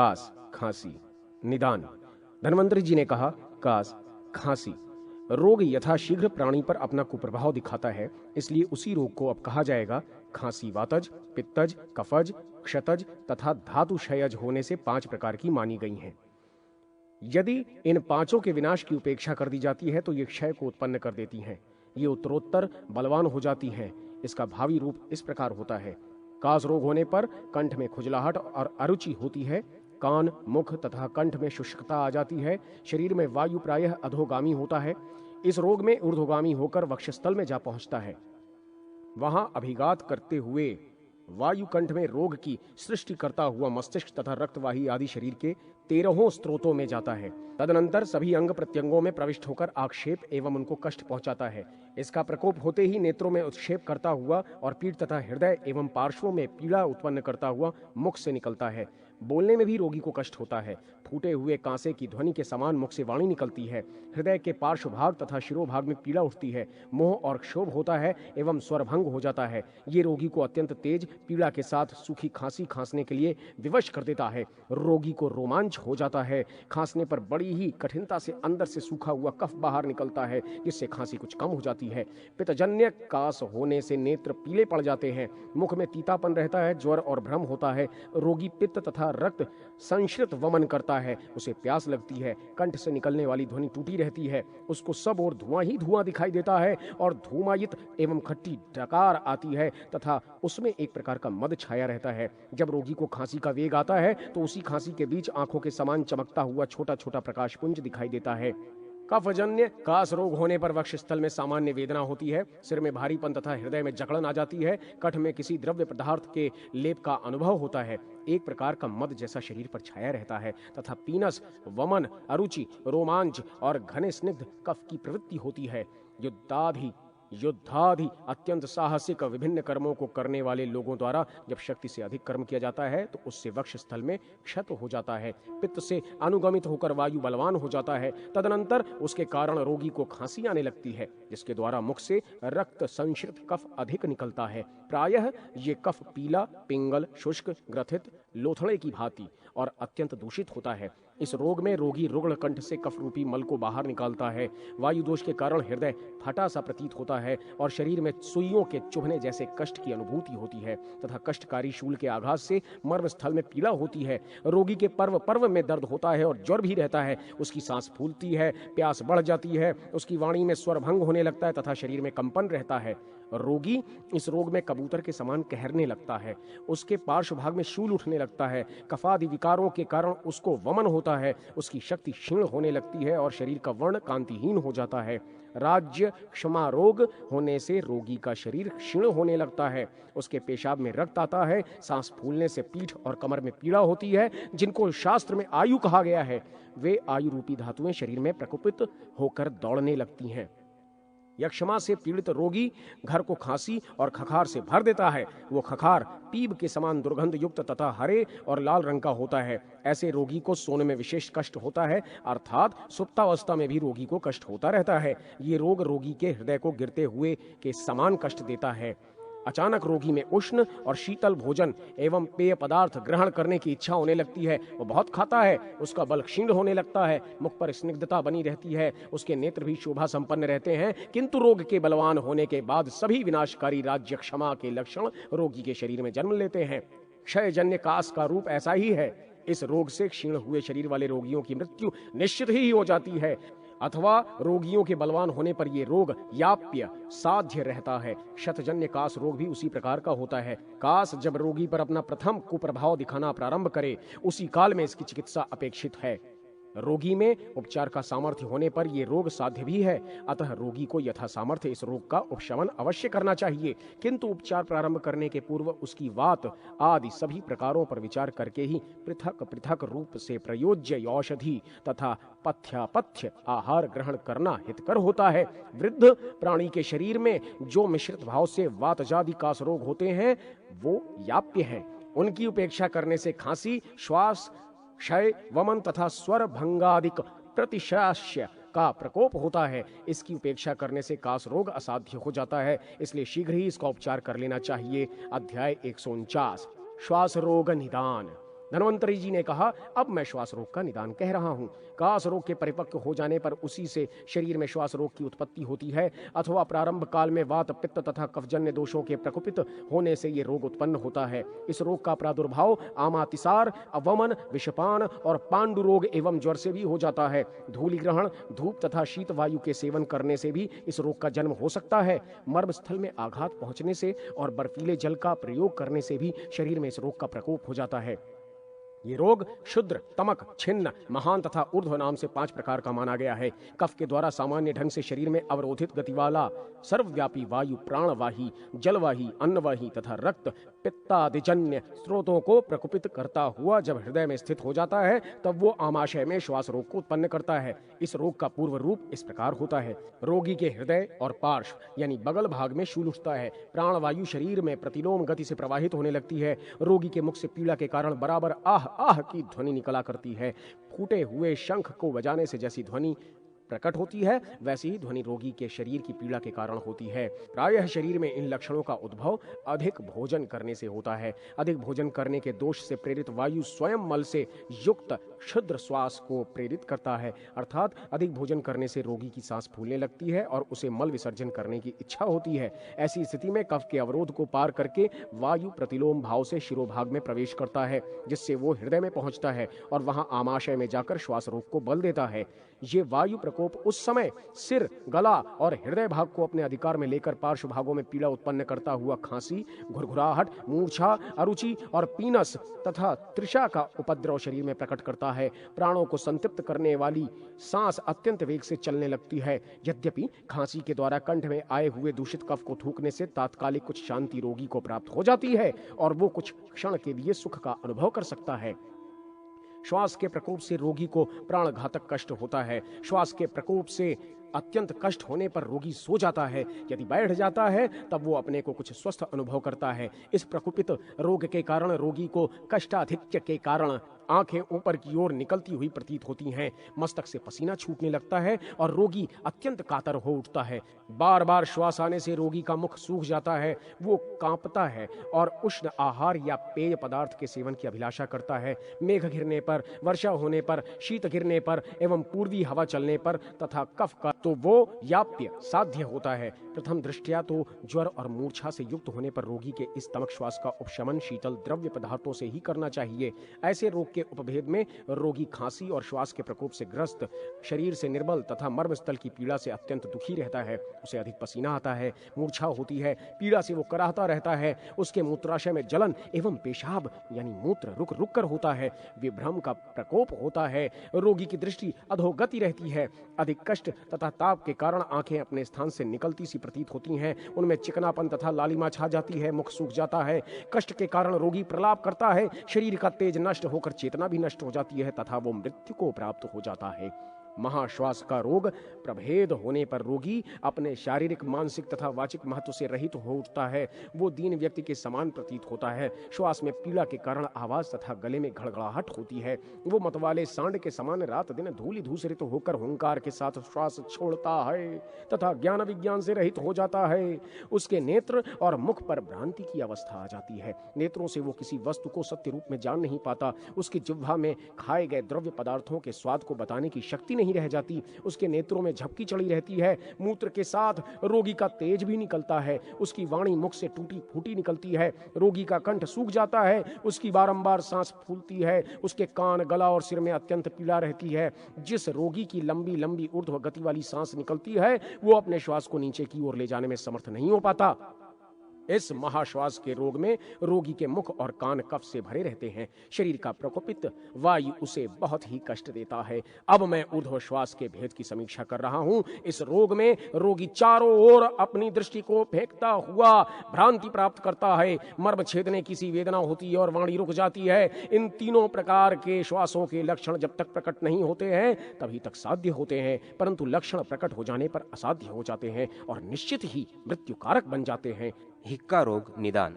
कास खांसी। निदान। धन्वंतरि जी ने कहा, कास खांसी रोग यथाशीघ्र प्राणी पर अपना कुप्रभाव दिखाता है, इसलिए उसी रोग को अब कहा जाएगा खांसी वातज, पित्तज, कफज, क्षतज तथा धातुक्षयज होने से 5 प्रकार की मानी गई हैं। यदि इन पांचों के विनाश की उपेक्षा कर दी जाती है तो ये क्षय को उत्पन्न कर देती हैं। ये उत्तरोत्तर बलवान हो जाती हैं। इसका भावी रूप इस प्रकार होता है। कास रोग होने पर कंठ में खुजलाहट और अरुचि होती है। कान, मुख तथा कंठ में शुष्कता आ जाती है। शरीर में वायु प्रायः अधोगामी होता है। इस रोग में ऊर्ध्वगामी होकर वक्षस्थल में जा पहुंचता है। वहां अभिघात करते हुए वायु कंठ में रोग की सृष्टि करता हुआ मस्तिष्क तथा रक्तवाही आदि शरीर के 13 स्त्रोतों में जाता है। तदनंतर सभी अंग प्रत्यंगों में प्रविष्ट होकर आक्षेप एवं उनको कष्ट पहुंचाता है। इसका प्रकोप होते ही नेत्रों में उत्क्षेप करता हुआ और पीठ तथा हृदय एवं पार्श्वों में पीड़ा उत्पन्न करता हुआ मुख से निकलता है। बोलने में भी रोगी को कष्ट होता है। फूटे हुए कांसे की ध्वनि के समान मुख से वाणी निकलती है। हृदय के पार्श्व भाग तथा शिरोभाग में पीड़ा उठती है। मोह और क्षोभ होता है एवं स्वरभंग हो जाता है। ये रोगी को अत्यंत तेज पीड़ा के साथ सूखी खांसी खांसने के लिए विवश कर देता है। रोगी को रोमांच हो जाता है। खांसने पर बड़ी ही कठिनता से अंदर से सूखा हुआ कफ बाहर निकलता है, जिससे खांसी कुछ कम हो जाती है। पित्तजन्य कास होने से नेत्र पीले पड़ जाते हैं। मुख में तीतापन रहता है। ज्वर और भ्रम होता है। रोगी पित्त तथा रक्त संश्रित वमन करता है। उसे प्यास लगती है। कंठ से निकलने वाली ध्वनि टूटी रहती है। उसको सब और धुआं ही धुआं दिखाई देता है और धूमायित एवं खट्टी डकार आती है तथा उसमें एक प्रकार का मद छाया रहता है। जब रोगी को खांसी का वेग आता है तो उसी खांसी के बीच आंखों के समान चमकता हुआ छोटा छोटा प्रकाशपुंज दिखाई देता है। कफजन्य कास रोग होने पर वक्षस्थल में सामान्य वेदना होती है। सिर में भारीपन तथा हृदय में जकड़न आ जाती है। कंठ में किसी द्रव्य पदार्थ के लेप का अनुभव होता है। एक प्रकार का मद जैसा शरीर पर छाया रहता है तथा पीनस, वमन, अरुचि, रोमांच और घने स्निग्ध कफ की प्रवृत्ति होती है। युद्धादि अत्यंत साहसिक विभिन्न कर्मों को करने वाले लोगों द्वारा जब शक्ति से अधिक कर्म किया जाता है तो उससे वक्षस्थल में क्षत हो जाता है। पित्त से अनुगमित होकर वायु बलवान हो जाता है। तदनंतर उसके कारण रोगी को खांसी आने लगती है, जिसके द्वारा मुख से रक्त संश्रित कफ अधिक निकलता है। प्रायः ये कफ पीला, पिंगल, शुष्क, ग्रथित, लोथड़े की भांति और अत्यंत दूषित होता है। इस रोग में रोगी रुग्ण कंठ से कफ रूपी मल को बाहर निकालता है। वायु दोष के कारण हृदय फटा सा प्रतीत होता है और शरीर में सुइयों के चुभने जैसे कष्ट की अनुभूति होती है तथा कष्टकारी शूल के आघात से मर्म स्थल में पीड़ा होती है। रोगी के पर्व में दर्द होता है और ज्वर भी रहता है। उसकी सांस फूलती है, प्यास बढ़ जाती है, उसकी वाणी में स्वर भंग होने लगता है तथा शरीर में कंपन रहता है। रोगी इस रोग में कबूतर के समान कहरने लगता है। उसके पार्श्व भाग में शूल उठने लगता है। कफादि विकारों के कारण उसको वमन होता है। उसकी शक्ति क्षीण होने लगती है और शरीर का वर्ण कांतिहीन हो जाता है। राज्य क्षमा रोग होने से रोगी का शरीर क्षीण होने लगता है। उसके पेशाब में रक्त आता है। सांस फूलने से पीठ और कमर में पीड़ा होती है। जिनको शास्त्र में आयु कहा गया है, वे आयु रूपी धातुएं शरीर में प्रकोपित होकर दौड़ने लगती हैं। यक्षमा से पीड़ित रोगी घर को खांसी और खखार से भर देता है। वो खखार पीप के समान दुर्गंध युक्त तथा हरे और लाल रंग का होता है। ऐसे रोगी को सोने में विशेष कष्ट होता है, अर्थात सुप्तावस्था में भी रोगी को कष्ट होता रहता है। ये रोग रोगी के हृदय को गिरते हुए के समान कष्ट देता है। अचानक रोगी में उष्ण और शीतल भोजन एवं पेय पदार्थ ग्रहण करने की इच्छा होने लगती है। वो बहुत खाता है। उसका बल क्षीण होने लगता है। मुख पर स्निग्धता बनी रहती है। उसके नेत्र भी शोभा संपन्न रहते हैं। किंतु रोग के बलवान होने के बाद सभी विनाशकारी राज्य क्षमा के लक्षण रोगी के शरीर में जन्म लेते हैं। क्षयजन्य कास का रूप ऐसा ही है। इस रोग से क्षीण हुए शरीर वाले रोगियों की मृत्यु निश्चित ही हो जाती है, अथवा रोगियों के बलवान होने पर यह रोग याप्य साध्य रहता है। क्षतजन्य कास रोग भी उसी प्रकार का होता है। कास जब रोगी पर अपना प्रथम कुप्रभाव दिखाना प्रारंभ करे, उसी काल में इसकी चिकित्सा अपेक्षित है। रोगी में उपचार का सामर्थ्य होने पर यह रोग साध्य भी है, अतः रोगी को यथा सामर्थ्य इस रोग का उपशमन अवश्य करना चाहिए। किंतु उपचार प्रारंभ करने के पूर्व उसकी वात आदि सभी प्रकारों पर विचार करके ही पृथक पृथक रूप से प्रयोज्य औषधि तथा पथ्यापथ्य आहार ग्रहण करना हितकर होता है। वृद्ध प्राणी के शरीर में जो मिश्रित भाव से वातजादि कास रोग होते हैं, वो याप्य हैं। उनकी उपेक्षा करने से खांसी, श्वास क्षय, वमन तथा स्वर भंगादिक प्रतिशास्य का प्रकोप होता है। इसकी उपेक्षा करने से कास रोग असाध्य हो जाता है, इसलिए शीघ्र ही इसका उपचार कर लेना चाहिए। अध्याय 149 श्वास रोग निदान। धन्वंतरी जी ने कहा, अब मैं श्वास रोग का निदान कह रहा हूँ। कास रोग के परिपक्व हो जाने पर उसी से शरीर में श्वास रोग की उत्पत्ति होती है, अथवा प्रारंभ काल में वात, पित्त तथा कफजन्य दोषों के प्रकोपित होने से ये रोग उत्पन्न होता है। इस रोग का प्रादुर्भाव आमातिसार, अवमन, विषपान और पांडु रोग एवं ज्वर से भी हो जाता है। धूलि ग्रहण, धूप तथा शीत वायु के सेवन करने से भी इस रोग का जन्म हो सकता है। मर्म स्थल में आघात पहुंचने से और बर्फीले जल का प्रयोग करने से भी शरीर में इस रोग का प्रकोप हो जाता है। ये रोग शुद्र, तमक, छिन्न, महान तथा ऊर्ध्व नाम से 5 प्रकार का माना गया है। कफ के द्वारा सामान्य ढंग से शरीर में अवरोधित गति वाला सर्वव्यापी वायु प्राणवाही, जलवाही, अन्नवाही तथा रक्त पित्तादिजन्य स्रोतों को प्रकोपित करता हुआ जब हृदय में स्थित हो जाता है, तब वो आमाशय में श्वास रोग को उत्पन्न करता है। इस रोग का पूर्व रूप इस प्रकार होता है। रोगी के हृदय और पार्श्व यानी बगल भाग में शूल उठता है। प्राणवायु शरीर में प्रतिलोम गति से प्रवाहित होने लगती है। रोगी के मुख से पीड़ा के कारण बराबर आह आह की ध्वनि निकला करती है। फूटे हुए शंख को बजाने से जैसी ध्वनि प्रकट होती है, वैसी ही ध्वनि रोगी के शरीर की पीड़ा के कारण होती है। प्रायः शरीर में इन लक्षणों का उद्भव अधिक भोजन करने से होता है। अधिक भोजन करने के दोष से प्रेरित वायु स्वयं मल से युक्त क्षुद्र श्वास को प्रेरित करता है, अर्थात अधिक भोजन करने से रोगी की सांस फूलने लगती है और उसे मल विसर्जन करने की इच्छा होती है। ऐसी स्थिति में कफ के अवरोध को पार करके वायु प्रतिलोम भाव से शिरोभाग में प्रवेश करता है, जिससे वो हृदय में पहुंचता है और वहां आमाशय में जाकर श्वास रोग को बल देता है। ये वायु प्रकोप उस समय सिर, गला और हृदय भाग को अपने अधिकार में लेकर पार्श्व भागों में पीड़ा उत्पन्न करता हुआ खांसी, घुरघुराहट, मूर्छा, अरुचि और पीनस तथा तृषा का उपद्रव शरीर में प्रकट करता है। प्राणों को संतृप्त करने वाली सांस अत्यंत वेग से चलने लगती है। यद्यपि खांसी के द्वारा कंठ में आए हुए दूषित कफ को थूकने से तात्कालिक कुछ शांति रोगी को प्राप्त हो जाती है और वो कुछ क्षण के लिए सुख का अनुभव कर सकता है। श्वास के प्रकोप से रोगी को प्राणघातक कष्ट होता है। श्वास के प्रकोप से अत्यंत कष्ट होने पर रोगी सो जाता है। यदि बैठ जाता है तब वो अपने को कुछ स्वस्थ अनुभव करता है। इस प्रकोपित रोग के कारण रोगी को कष्टाधिक्य के कारण आंखें ऊपर की ओर निकलती हुई प्रतीत होती हैं। मस्तक से पसीना छूटने लगता है और रोगी अत्यंत कातर हो उठता है। बार बार श्वास आने से रोगी का मुख सूख जाता है। वो कांपता है और उष्ण आहार या पेय पदार्थ के सेवन की अभिलाषा करता है। मेघ गिरने पर, वर्षा होने पर, शीत गिरने पर एवं पूर्वी हवा चलने पर तथा कफ का तो वो याप्य साध्य होता है। प्रथम दृष्टया तो ज्वर और मूर्छा से युक्त होने पर रोगी के इस तमक श्वास का उपशमन शीतल द्रव्य पदार्थों से ही करना चाहिए। ऐसे रोग के उपभेद में रोगी खांसी और श्वास के प्रकोप से ग्रस्त, शरीर से निर्बल तथा मर्मस्थल की पीड़ा से अत्यंत दुखी रहता है। उसे अधिक पसीना आता है, मूर्छा होती है, पीड़ा से वो कराहता रहता है। उसके मूत्राशय में जलन एवं पेशाब यानी मूत्र रुक रुक कर होता है। विभ्रम का प्रकोप होता है। रोगी की दृष्टि अधोगति रहती है। अधिक कष्ट तथा ताप के कारण आंखें अपने स्थान से निकलती सी प्रतीत होती हैं। उनमें चिकनापन तथा लालिमा छा जाती है। मुख सूख जाता है। कष्ट के कारण रोगी प्रलाप करता है। शरीर का तेज नष्ट होकर चेतना भी नष्ट हो जाती है तथा वो मृत्यु को प्राप्त हो जाता है। महाश्वास का रोग प्रभेद होने पर रोगी अपने शारीरिक, मानसिक तथा वाचिक महत्व से रहित हो उठता है। वो दीन व्यक्ति के समान प्रतीत होता है। श्वास में पीड़ा के कारण आवाज तथा गले में घड़घड़ाहट होती है। वो मतवाले सांड के समान रात दिन धूलि धूसरित होकर हुंकार के साथ श्वास छोड़ता है तथा ज्ञान विज्ञान से रहित हो जाता है। उसके नेत्र और मुख पर भ्रांति की अवस्था आ जाती है। नेत्रों से वो किसी वस्तु को सत्य रूप में जान नहीं पाता। उसकी जिह्वा में खाए गए द्रव्य पदार्थों के स्वाद को बताने की शक्ति नहीं रह जाती। उसके नेत्रों में झपकी चढ़ी रहती है। मूत्र के साथ रोगी का तेज भी निकलता है। उसकी वाणी मुख से टूटी फूटी निकलती है। रोगी का कंठ सूख जाता है। उसकी बारंबार सांस फूलती है। उसके कान, गला और सिर में अत्यंत पीड़ा रहती है। जिस रोगी की लंबी लंबी ऊर्ध्व गति वाली सांस निकलती है, वो अपने श्वास को नीचे की ओर ले जाने में समर्थ नहीं हो पाता। इस महाश्वास के रोग में रोगी के मुख और कान कफ से भरे रहते हैं। शरीर का प्रकोपित वायु उसे बहुत ही कष्ट देता है। अब मैं ऊर्ध्व श्वास के भेद की समीक्षा कर रहा हूं। इस रोग में रोगी चारों ओर अपनी दृष्टि को फेंकता हुआ भ्रांति प्राप्त करता है। मर्म छेदने की सी वेदना होती है और वाणी रुक जाती है। इन तीनों प्रकार के श्वासों के लक्षण जब तक प्रकट नहीं होते हैं तभी तक साध्य होते हैं, परंतु लक्षण प्रकट हो जाने पर असाध्य हो जाते हैं और निश्चित ही मृत्यु कारक बन जाते हैं। हिक्का रोग निदान।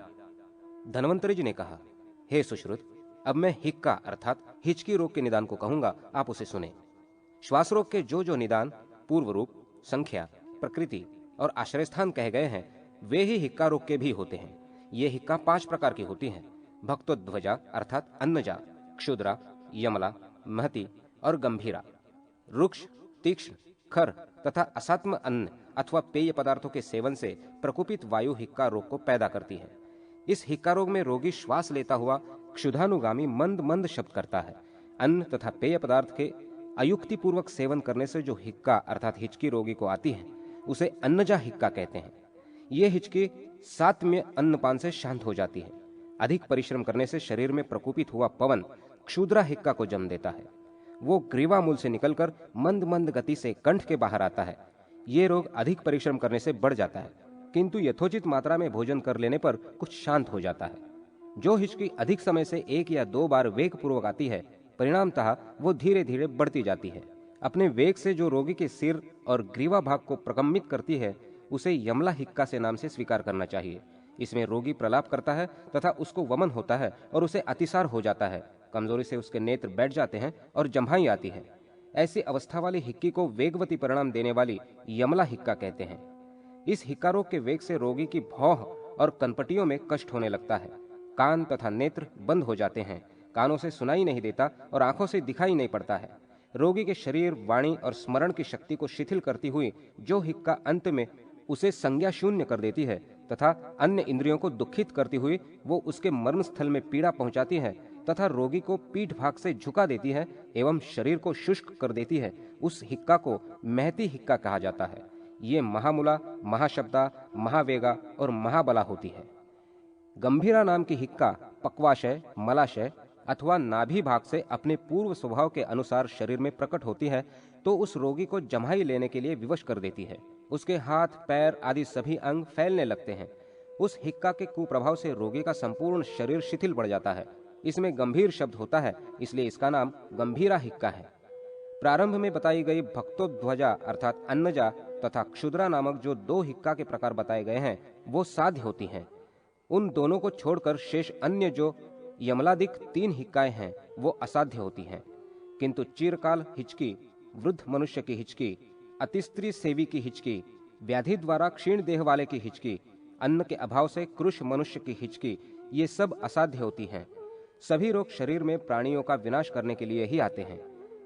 धन्वंतरी जी ने कहा, हे सुश्रुत, अब मैं हिक्का अर्थात हिचकी रोग के निदान को कहूंगा, आप उसे सुने। श्वास रोग के जो जो निदान, पूर्व रूप, संख्या, प्रकृति और आश्रय स्थान कहे गए हैं, वे ही हिक्का रोग के भी होते हैं। ये हिक्का 5 प्रकार की होती हैं। भक्तोध्वजा अर्थात अन्नजा, क्षुद्रा, यमला, महती और गंभीरा। रुक्ष, तीक्ष्ण, खर तथा असात्म अन्न अथवा पेय पदार्थों के सेवन से प्रकोपित वायु हिक्का रोग को पैदा करती है। इस हिक्का रोग में रोगी श्वास लेता हुआ क्षुधानुगामी मंद मंद शब्द करता है। अन्न तथा पेय पदार्थ के अयुक्तिपूर्वक सेवन करने से जो हिक्का अर्थात हिचकी रोगी को आती है उसे अन्नजा हिक्का कहते हैं। ये हिचकी सात्म्य अन्नपान से शांत हो जाती है। अधिक परिश्रम करने से शरीर में प्रकोपित हुआ पवन क्षुद्रा हिक्का को जन्म देता है। वो ग्रीवा मूल से निकलकर मंद मंद गति से कंठ के बाहर आता है। ये रोग अधिक परिश्रम करने से बढ़ जाता है, किंतु यथोचित मात्रा में भोजन कर लेने पर कुछ शांत हो जाता है। जो हिचकी अधिक समय से 1 या 2 बार वेग पूर्वक आती है, परिणामतः वो धीरे धीरे बढ़ती जाती है। अपने वेग से जो रोगी के सिर और ग्रीवा भाग को प्रकम्पित करती है उसे यमला हिक्का से नाम से स्वीकार करना चाहिए। इसमें रोगी प्रलाप करता है तथा उसको वमन होता है और उसे अतिसार हो जाता है। कमजोरी से उसके नेत्र बैठ जाते हैं और जम्हाई आती है। ऐसी अवस्था वाली हिक्की को वेगवती परिणाम देने वाली यमला हिक्का कहते हैं। इस हिक्का रोग के वेग से रोगी की भौह और कनपटियों में कष्ट होने लगता है। कान तथा नेत्र बंद हो जाते हैं, कानों से सुनाई नहीं देता और आंखों से दिखाई नहीं पड़ता है। रोगी के शरीर, वाणी और स्मरण की शक्ति को शिथिल करती हुई जो हिक्का अंत में उसे संज्ञा शून्य कर देती है तथा अन्य इंद्रियों को दुखित करती हुई वो उसके मर्म स्थल में पीड़ा पहुंचाती है तथा रोगी को पीठ भाग से झुका देती है एवं शरीर को शुष्क कर देती है, उस हिक्का को महती हिक्का कहा जाता है। ये महामूला, महाशब्दा, महावेगा और महाबला होती है। गंभीरा नाम की हिक्का पक्वाशय, मलाशय अथवा नाभि भाग से अपने पूर्व स्वभाव के अनुसार शरीर में प्रकट होती है तो उस रोगी को जम्हाई लेने के लिए विवश कर देती है। उसके हाथ, पैर आदि सभी अंग फैलने लगते हैं। उस हिक्का के कुप्रभाव से रोगी का संपूर्ण शरीर शिथिल पड़ जाता है। इसमें गंभीर शब्द होता है, इसलिए इसका नाम गंभीरा हिक्का है। प्रारंभ में बताई गई भक्तोध्वजा अर्थात अन्नजा तथा क्षुद्रा नामक जो 2 हिक्का के प्रकार बताए गए हैं वो साध्य होती हैं। उन दोनों को छोड़कर शेष अन्य जो यमलादिक 3 हिक्काएं हैं वो असाध्य होती हैं। किंतु चिरकाल हिचकी, वृद्ध मनुष्य की हिचकी, अतिस्त्री सेवी की हिचकी, व्याधि द्वारा क्षीण देह वाले की हिचकी, अन्न के अभाव से कृश मनुष्य की हिचकी, ये सब असाध्य होती हैं। सभी रोग शरीर में प्राणियों का विनाश करने के लिए ही आते हैं,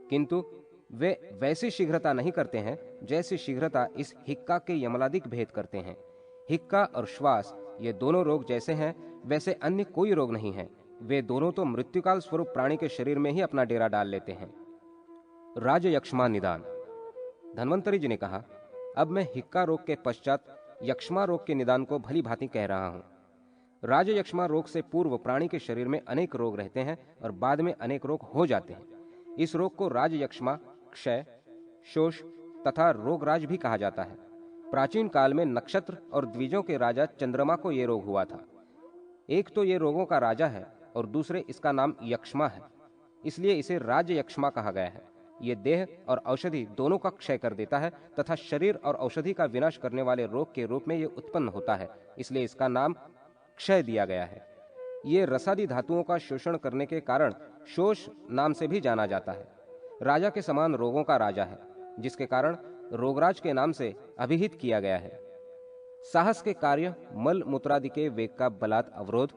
किंतु वे वैसी शीघ्रता नहीं करते हैं जैसी शीघ्रता इस हिक्का के यमलादिक भेद करते हैं। हिक्का और श्वास ये दोनों रोग जैसे हैं वैसे अन्य कोई रोग नहीं है। वे दोनों तो मृत्युकाल स्वरूप प्राणी के शरीर में ही अपना डेरा डाल लेते हैं। राजयक्ष्मा निदान। धन्वंतरी जी ने कहा, अब मैं हिक्का रोग के पश्चात यक्ष्मा रोग के निदान को भली भांति कह रहा हूं। राजयक्ष्मा रोग से पूर्व प्राणी के शरीर में अनेक रोग रहते हैं और बाद में अनेक रोग हो जाते हैं। इस रोग को राजयक्ष्मा, क्षय, शोष तथा रोगराज भी कहा जाता है। प्राचीन काल में नक्षत्र और द्विजों के राजा चंद्रमा को ये रोग हुआ था। एक तो ये रोगों का राजा है और दूसरे इसका नाम यक्ष्मा है, इसलिए इसे राजयक्ष्मा कहा गया है। ये देह और औषधि दोनों का क्षय कर देता है तथा शरीर और औषधि का विनाश करने वाले रोग के रूप में ये उत्पन्न होता है, इसलिए इसका नाम क्षय दिया गया है। ये रसादी धातुओं का शोषण करने के कारण शोष नाम से भी जाना जाता है। राजा के समान रोगों का राजा है, जिसके कारण रोगराज के नाम से अभिहित किया गया है। साहस के कार्य, मल मूत्रादि के वेग का बलात् अवरोध,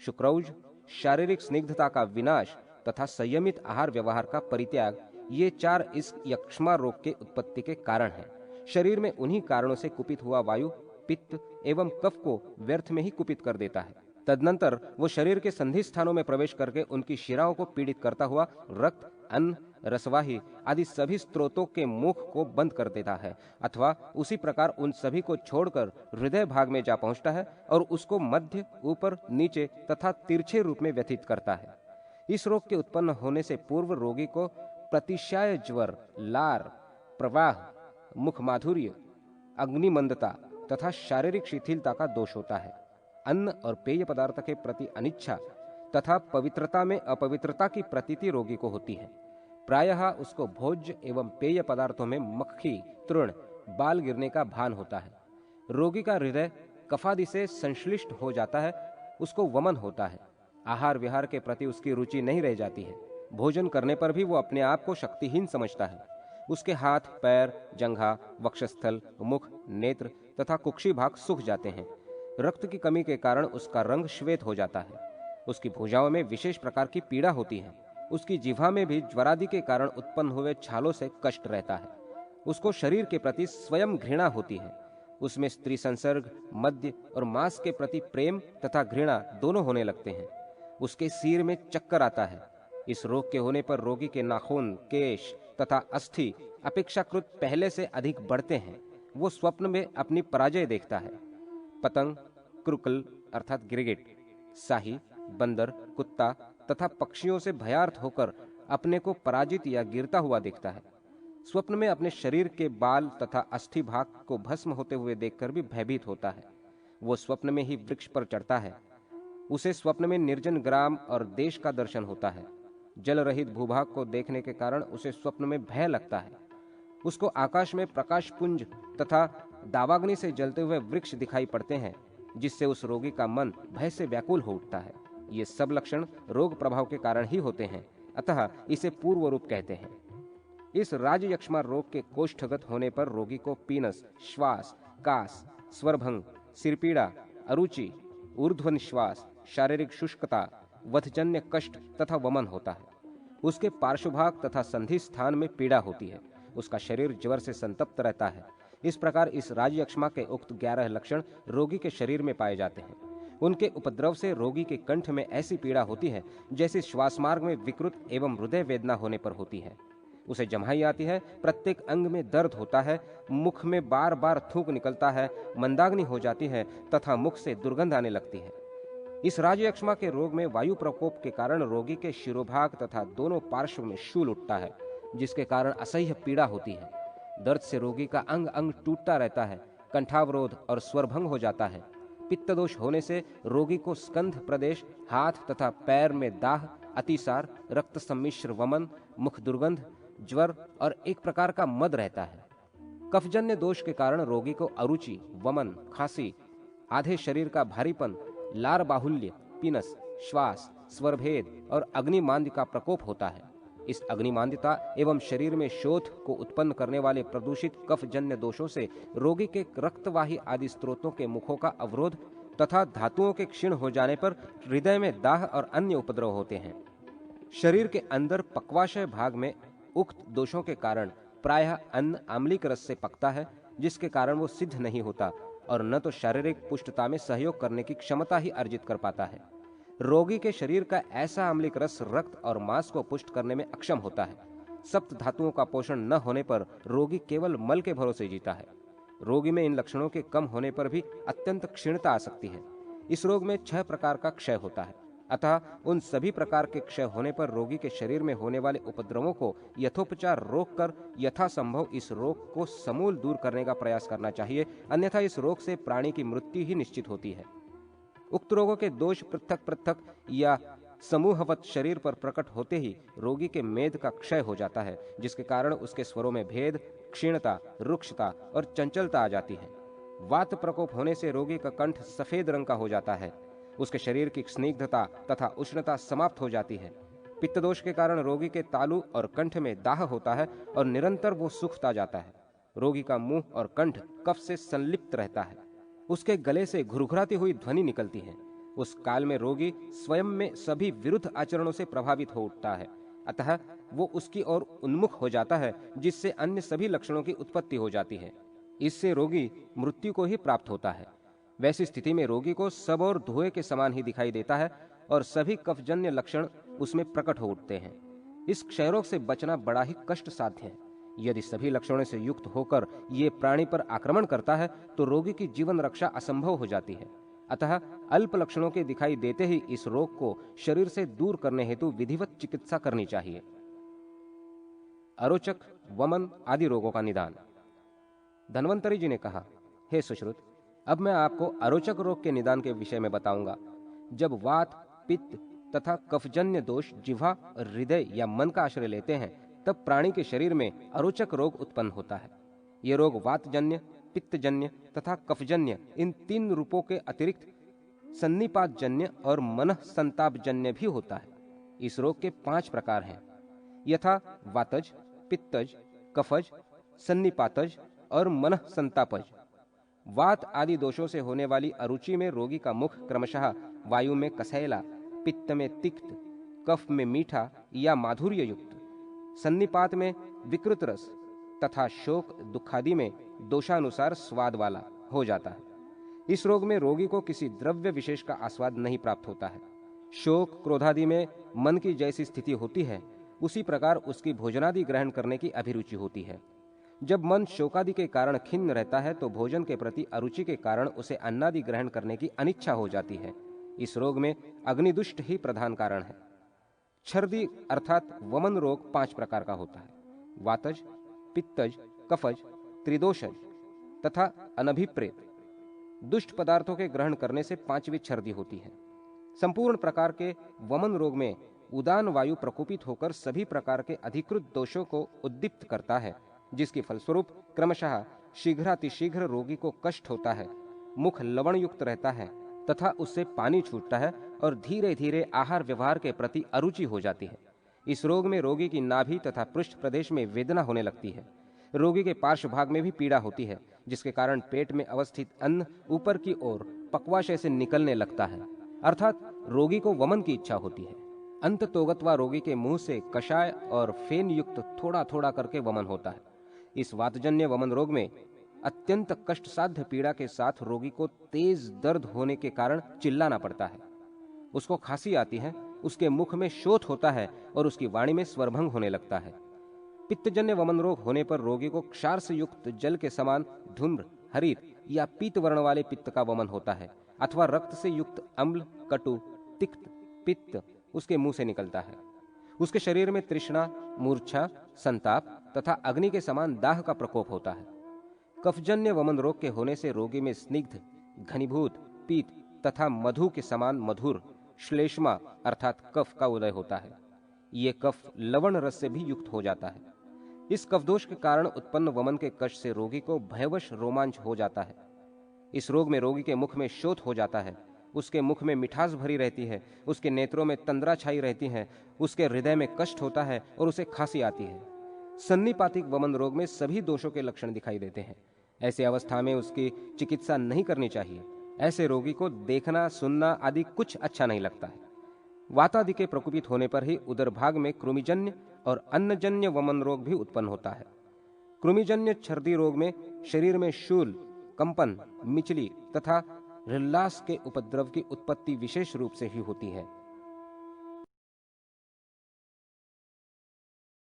शुक्रौज, शारीरिक स्निग्धता का विनाश तथा संयमित आहार व्यवहार का परित्याग, ये 4 इस यक्ष्मा रोग के उत्पत्ति के कारण हैं। शरीर में उन्हीं कारणों से कुपित हुआ वायु, पित्त एवं कफ को व्यर्थ में ही कुपित कर देता है। तदनंतर वो शरीर के संधि स्थानों में प्रवेश करके उनकी शिराओं को पीड़ित करता हुआ रक्त, अन्न, रसवाही आदि सभी स्रोतों के मुख को बंद कर देता है, अथवा उसी प्रकार उन सभी को छोड़कर हृदय भाग में जा पहुंचता है और उसको मध्य, ऊपर, नीचे तथा तिरछे रूप में व्यथित करता है। इस रोग के उत्पन्न होने से पूर्व रोगी को प्रतिशाय ज्वर, लार, प्रवाह, मुख माधुर्य, अग्निमंदता तथा शारीरिक शिथिलता का दोष होता है। अन्न और पेय पदार्थ के प्रति अनिच्छा तथा पवित्रता में अपवित्रता की प्रतीति रोगी को होती है। प्रायः उसको भोज्य एवं पेय पदार्थों में मक्खी, तृण, बाल गिरने का भान होता है। रोगी का हृदय कफादि से संश्लिष्ट हो जाता है, उसको वमन होता है। आहार विहार के प्रति उसकी रुचि नहीं रह जाती है। भोजन करने पर भी वो अपने आप को शक्तिहीन समझता है। उसके हाथ, पैर, जंघा, वक्षस्थल, मुख, नेत्र तथा कुक्षी भाग सूख जाते हैं। रक्त की कमी के कारण उसका रंग श्वेत हो जाता है। उसकी भुजाओं में विशेष प्रकार की पीड़ा होती है। उसकी जिह्वा में भी ज्वरादि के कारण उत्पन्न हुए छालों से कष्ट रहता है। उसको शरीर के प्रति स्वयं घृणा होती है। उसमें स्त्री संसर्ग, मद्य और मांस के प्रति प्रेम तथा घृणा दोनों होने लगते हैं। उसके सिर में चक्कर आता है। इस रोग के होने पर रोगी के नाखून, केश तथा अस्थि अपेक्षाकृत पहले से अधिक बढ़ते हैं। वो स्वप्न में अपनी पराजय देखता है। पतंग, क्रुकल अर्थात गिरगिट, साही, बंदर, कुत्ता तथा पक्षियों से भयार्थ होकर अपने को पराजित या गिरता हुआ देखता है। स्वप्न में अपने शरीर के बाल तथा अस्थि भाग को भस्म होते हुए देखकर भी भयभीत होता है। वो स्वप्न में ही वृक्ष पर चढ़ता है। उसे स्वप्न में निर्जन ग्राम और देश का दर्शन होता है। जल रहित भूभाग को देखने के कारण उसे स्वप्न में भय लगता है। उसको आकाश में प्रकाश पुंज तथा दावाग्नि से जलते हुए वृक्ष दिखाई पड़ते हैं, जिससे उस रोगी का मन भय से व्याकुल हो उठता है। ये सब लक्षण रोग प्रभाव के कारण ही होते हैं, अतः इसे पूर्व रूप कहते हैं। इस राजयक्ष्मा रोग के कोष्ठगत होने पर रोगी को पीनस, श्वास, कास, स्वरभंग, सिरपीड़ा, अरुचि, ऊर्ध्वनिश्वास, शारीरिक शुष्कता, वधजन्य कष्ट तथा वमन होता है। उसके पार्श्वभाग तथा संधि स्थान में पीड़ा होती है। उसका शरीर ज्वर से संतप्त रहता है। इस प्रकार इस राजयक्ष्मा के उक्त 11 लक्षण रोगी के शरीर में पाए जाते हैं। उनके उपद्रव से रोगी के कंठ में ऐसी पीड़ा होती है जैसे श्वास मार्ग में विकृत एवं हृदय वेदना होने पर होती है। उसे जम्हाई आती है, प्रत्येक अंग में दर्द होता है, मुख में बार बार थूक निकलता है, मंदाग्नि हो जाती है तथा मुख से दुर्गंध आने लगती है। इस राजयक्ष्मा के रोग में वायु प्रकोप के कारण रोगी के शिरोभाग तथा दोनों पार्श्व में शूल उठता है, जिसके कारण असह्य पीड़ा होती है। दर्द से रोगी का अंग अंग टूटता रहता है, कंठावरोध और स्वरभंग हो जाता है। पित्त दोष होने से रोगी को स्कंध प्रदेश, हाथ तथा पैर में दाह, अतिसार, रक्त सम्मिश्र वमन, मुख दुर्गंध, ज्वर और एक प्रकार का मद रहता है। कफजन्य दोष के कारण रोगी को अरुचि, वमन, खांसी, आधे शरीर का भारीपन, लार बाहुल्य, पीनस, श्वास, स्वरभेद और अग्निमांद्य का प्रकोप होता है। इस अग्निमांद्यता एवं शरीर में शोथ को उत्पन्न करने वाले प्रदूषित कफजन्य दोषों से रोगी के रक्तवाही आदि स्रोतों के मुखों का अवरोध तथा धातुओं के क्षीण हो जाने पर हृदय में दाह और अन्य उपद्रव होते हैं। शरीर के अंदर पक्वाशय भाग में उक्त दोषों के कारण प्रायः अन्न आम्लिक रस से पकता है, जिसके कारण वो सिद्ध नहीं होता और न तो शारीरिक पुष्टता में सहयोग करने की क्षमता ही अर्जित कर पाता है। रोगी के शरीर का ऐसा आम्लिक रस रक्त और मांस को पुष्ट करने में अक्षम होता है। सप्त धातुओं का पोषण न होने पर रोगी केवल मल के भरोसे जीता है। रोगी में इन लक्षणों के कम होने पर भी अत्यंत क्षीणता आ सकती है। इस रोग में 6 प्रकार का क्षय होता है, अतः उन सभी प्रकार के क्षय होने पर रोगी के शरीर में होने वाले उपद्रवों को यथोपचार रोककर यथासंभव इस रोग को समूल दूर करने का प्रयास करना चाहिए, अन्यथा इस रोग से प्राणी की मृत्यु ही निश्चित होती है। उक्त रोगों के दोष पृथक पृथक या समूहवत शरीर पर प्रकट होते ही रोगी के मेद का क्षय हो जाता है, जिसके कारण उसके स्वरों में भेद, क्षीणता, रुक्षता और चंचलता आ जाती है। वात प्रकोप होने से रोगी का कंठ सफेद रंग का हो जाता है। उसके शरीर की स्निग्धता तथा उष्णता समाप्त हो जाती है। पित्त दोष के कारण रोगी के तालु और कंठ में दाह होता है और निरंतर वो सूखता जाता है। रोगी का मुंह और कंठ कफ से संलिप्त रहता है। उसके गले से घुरघुराती हुई ध्वनि निकलती है। उस काल में रोगी स्वयं में सभी विरुद्ध आचरणों से प्रभावित हो उठता है, अतः वो उसकी ओर उन्मुख हो जाता है, जिससे अन्य सभी लक्षणों की उत्पत्ति हो जाती है। इससे रोगी मृत्यु को ही प्राप्त होता है। वैसी स्थिति में रोगी को सब और धुएं के समान ही दिखाई देता है और सभी कफजन्य लक्षण उसमें प्रकट हो उठते हैं। इस क्षयरोग से बचना बड़ा ही कष्ट साध्य है। यदि सभी लक्षणों से युक्त होकर ये प्राणी पर आक्रमण करता है तो रोगी की जीवन रक्षा असंभव हो जाती है। अतः अल्प लक्षणों के दिखाई देते ही इस रोग को शरीर से दूर करने हेतु विधिवत चिकित्सा करनी चाहिए। अरोचक, वमन आदि रोगों का निदान। धन्वंतरी जी ने कहा, हे सुश्रुत, अब मैं आपको अरोचक रोग के निदान के विषय में बताऊंगा। जब वात, पित्त तथा कफजन्य दोष जिह्वा, हृदय या मन का आश्रय लेते हैं, तब प्राणी के शरीर में अरोचक रोग उत्पन्न होता है। ये रोग वातजन्य, पित्तजन्य तथा कफजन्य इन 3 रूपों के अतिरिक्त सन्निपातजन्य और मनः संतापजन्य भी होता है। इस रोग के 5 प्रकार हैं, यथा वातज, पित्तज, कफज, सन्निपातज और मनः संतापज। वात आदि दोषों से होने वाली अरुचि में रोगी का मुख क्रमशः वायु में कसैला, पित्त में तिक्त, कफ में मीठा या माधुर्य युक्त, सन्निपात में विकृत रस तथा शोक दुखादि में दोषानुसार स्वाद वाला हो जाता है। इस रोग में रोगी को किसी द्रव्य विशेष का आस्वाद नहीं प्राप्त होता है। शोक क्रोधादि में मन की जैसी स्थिति होती है, उसी प्रकार उसकी भोजनादि ग्रहण करने की अभिरुचि होती है। जब मन शोकादि के कारण खिन्न रहता है तो भोजन के प्रति अरुचि के कारण उसे अन्नादि ग्रहण करने की अनिच्छा हो जाती है। इस रोग में अग्निदुष्ट ही प्रधान कारण है। छर्दी अर्थात वमन रोग 5 प्रकार का होता है। वातज, पित्तज, कफज, त्रिदोषज तथा अनभिप्रेत। दुष्ट पदार्थों के ग्रहण करने से 5वीं छर्दी होती है। संपूर्ण प्रकार के वमन रोग में उदान वायु प्रकोपित होकर सभी प्रकार के अधिकृत दोषों को उद्दीप्त करता है, जिसके फलस्वरूप क्रमशः शीघ्रातिशीघ्र रोगी को कष्ट होता है, मुख लवण युक्त रहता है तथा उससे पानी छूटता है और धीरे धीरे आहार व्यवहार के प्रति अरुचि हो जाती है। इस रोग में रोगी की नाभि तथा पृष्ठ प्रदेश में वेदना होने लगती है। रोगी के पार्श्व भाग में भी पीड़ा होती है, जिसके कारण पेट में अवस्थित अन्न ऊपर की ओर पक्वाशय से निकलने लगता है, अर्थात रोगी को वमन की इच्छा होती है। अंततोगत्वा रोगी के मुंह से कषाय और फेन युक्त थोड़ा थोड़ा करके वमन होता है। इस वातजन्य वमन रोग में अत्यंत कष्ट साध्य पीड़ा के साथ रोगी को तेज दर्द होने के कारण चिल्लाना पड़ता है। उसको खांसी आती है, उसके मुख में शोथ होता है और उसकी वाणी में स्वरभंग होने लगता है। पित्तजन्य वमन रोग होने पर रोगी को क्षार से युक्त जल के समान धूम्र, हरित या पीत वर्ण वाले पित्त का वमन होता है, अथवा रक्त से युक्त अम्ल, कटु, तिक्त पित्त उसके मुंह से निकलता है। उसके शरीर में तृष्णा, मूर्छा, संताप तथा अग्नि के समान दाह का प्रकोप होता है। कफजन्य वमन रोग के होने से रोगी में स्निग्ध, घनीभूत पीत तथा मधु के समान मधुर श्लेष्मा अर्थात कफ का उदय होता है। ये कफ लवण रस से भी युक्त हो जाता है। इस कफदोष के कारण उत्पन्न वमन के कष्ट से रोगी को भयवश रोमांच हो जाता है। इस रोग में रोगी के मुख में शोथ हो जाता है, उसके मुख में मिठास भरी रहती है, उसके नेत्रों में तंद्रा छाई रहती है, उसके हृदय में कष्ट होता है और उसे खांसी आती है। सन्निपातिक वमन रोग में सभी दोषों के लक्षण दिखाई देते हैं। ऐसी अवस्था में उसकी चिकित्सा नहीं करनी चाहिए। ऐसे रोगी को देखना, सुनना आदि कुछ अच्छा नहीं लगता है। वातादि के प्रकोपित होने पर ही उदर भाग में कृमिजन्य और अन्नजन्य वमन रोग भी उत्पन्न होता है। कृमिजन्य छर्दी रोग में शरीर में शूल, कंपन, मिचली तथा हृल्लास के उपद्रव की उत्पत्ति विशेष रूप से ही होती है।